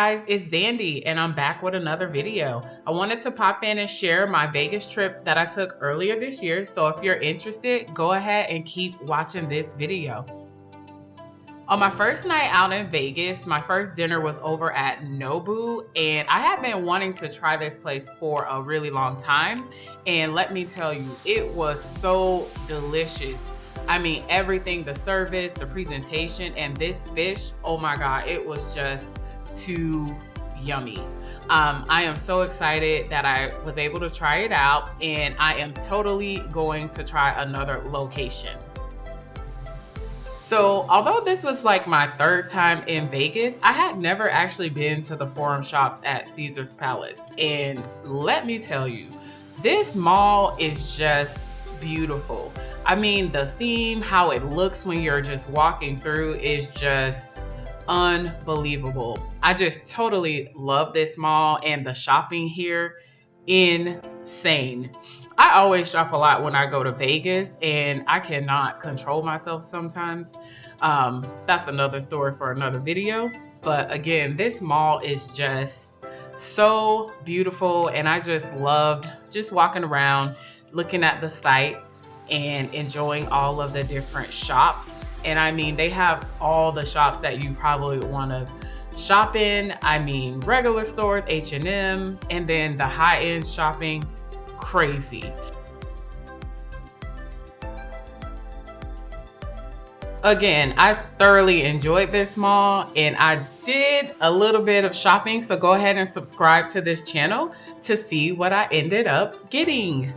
guys, it's Zandy and I'm back with another video. I wanted to pop in and share my Vegas trip that I took earlier this year. So if you're interested, go ahead and keep watching this video. On my first night out in Vegas, my first dinner was over at Nobu, and I had been wanting to try this place for a really long time. And let me tell you, it was so delicious. I mean, everything, the service, the presentation, and this fish, oh my God, it was just too yummy. I am so excited that I was able to try it out, and I am totally going to try another location. So although this was like my third time in Vegas, I had never actually been to the Forum Shops at Caesar's Palace. And let me tell you, this mall is just beautiful. I mean, the theme, how it looks when you're just walking through is just unbelievable. I just totally love this mall, and the shopping here, insane. I always shop a lot when I go to Vegas, and I cannot control myself sometimes. That's another story for another video. But again, this mall is just so beautiful, and I just loved just walking around, looking at the sights and enjoying all of the different shops. And I mean, they have all the shops that you probably want to shop in. I mean, regular stores, H&M, and then the high-end shopping, crazy. Again, I thoroughly enjoyed this mall, and I did a little bit of shopping, so go ahead and subscribe to this channel to see what I ended up getting.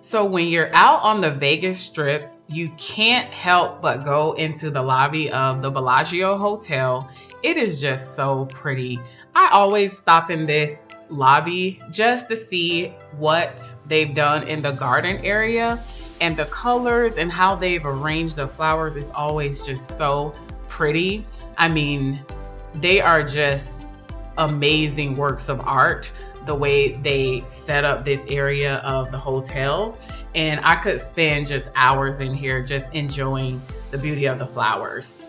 So when you're out on the Vegas Strip, you can't help but go into the lobby of the Bellagio Hotel. It is just so pretty. I always stop in this lobby just to see what they've done in the garden area, and the colors and how they've arranged the flowers is always just so pretty. I mean, they are just amazing works of art, the way they set up this area of the hotel. And I could spend just hours in here just enjoying the beauty of the flowers.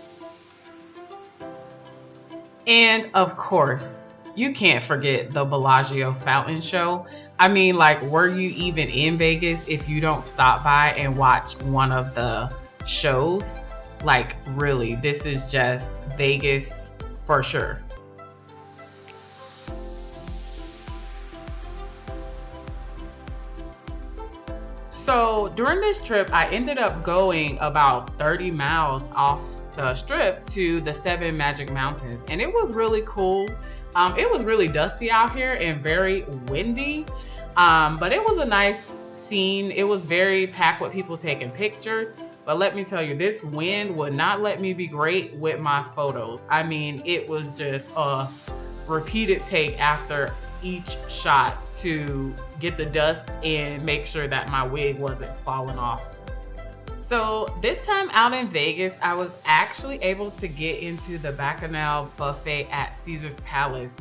And of course, you can't forget the Bellagio fountain show. I mean, like, were you even in Vegas if you don't stop by and watch one of the shows? Like, really, this is just Vegas for sure. So during this trip, I ended up going about 30 miles off the strip to the 7 Magic Mountains, and it was really cool. It was really dusty out here and very windy, but it was a nice scene. It was very packed with people taking pictures, but let me tell you, this wind would not let me be great with my photos. I mean, it was just a repeated take after each shot to get the dust and make sure that my wig wasn't falling off. So this time out in Vegas, I was actually able to get into the Bacchanal buffet at Caesar's Palace.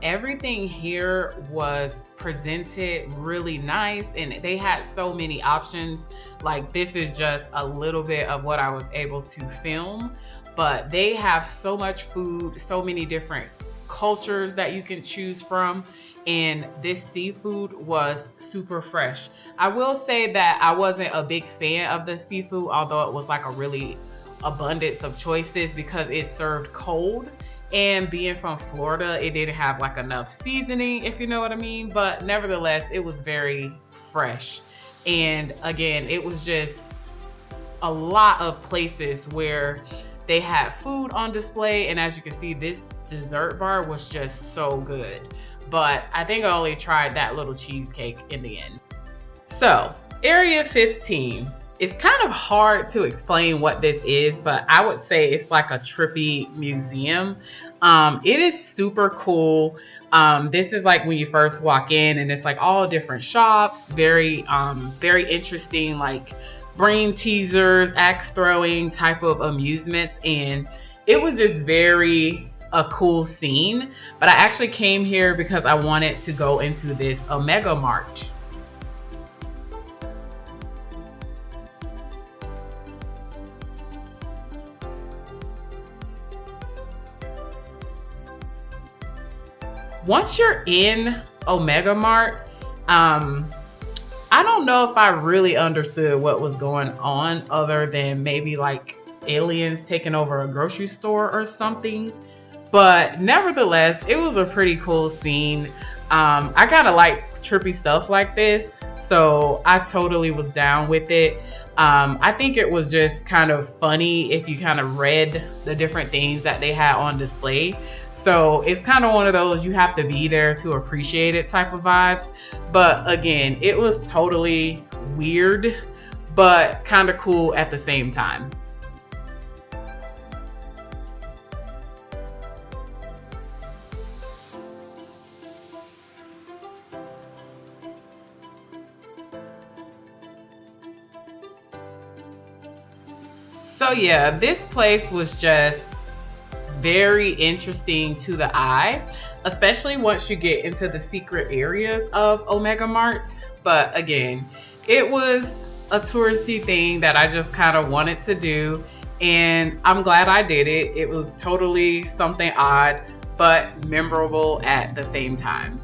Everything here was presented really nice, and they had so many options. Like, this is just a little bit of what I was able to film, but they have so much food, so many different cultures that you can choose from, and this seafood was super fresh. I will say that I wasn't a big fan of the seafood, although it was like a really abundance of choices because it's served cold, and being from Florida, it didn't have like enough seasoning, if you know what I mean. But nevertheless, it was very fresh. And again, it was just a lot of places where they had food on display, and as you can see, this dessert bar was just so good. But I think I only tried that little cheesecake in the end. So Area 15. It's kind of hard to explain what this is, but I would say it's like a trippy museum. It is super cool. This is like when you first walk in, and it's like all different shops, very interesting, like brain teasers, axe throwing type of amusements, and it was just very a cool scene. But I actually came here because I wanted to go into this Omega Mart. Once you're in Omega Mart, I don't know if I really understood what was going on other than maybe like aliens taking over a grocery store or something. But nevertheless, it was a pretty cool scene. I kind of like trippy stuff like this, so I totally was down with it. I think it was just kind of funny if you kind of read the different things that they had on display. So it's kind of one of those you have to be there to appreciate it type of vibes. But again, it was totally weird, but kind of cool at the same time. So yeah, this place was just very interesting to the eye, especially once you get into the secret areas of Omega Mart. But again, it was a touristy thing that I just kind of wanted to do, and I'm glad I did it. It was totally something odd, but memorable at the same time.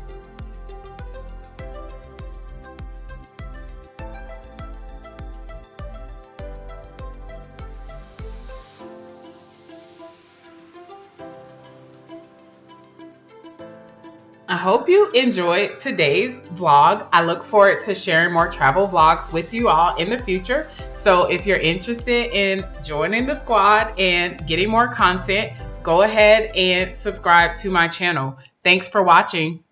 I hope you enjoyed today's vlog. I look forward to sharing more travel vlogs with you all in the future. So if you're interested in joining the squad and getting more content, go ahead and subscribe to my channel. Thanks for watching.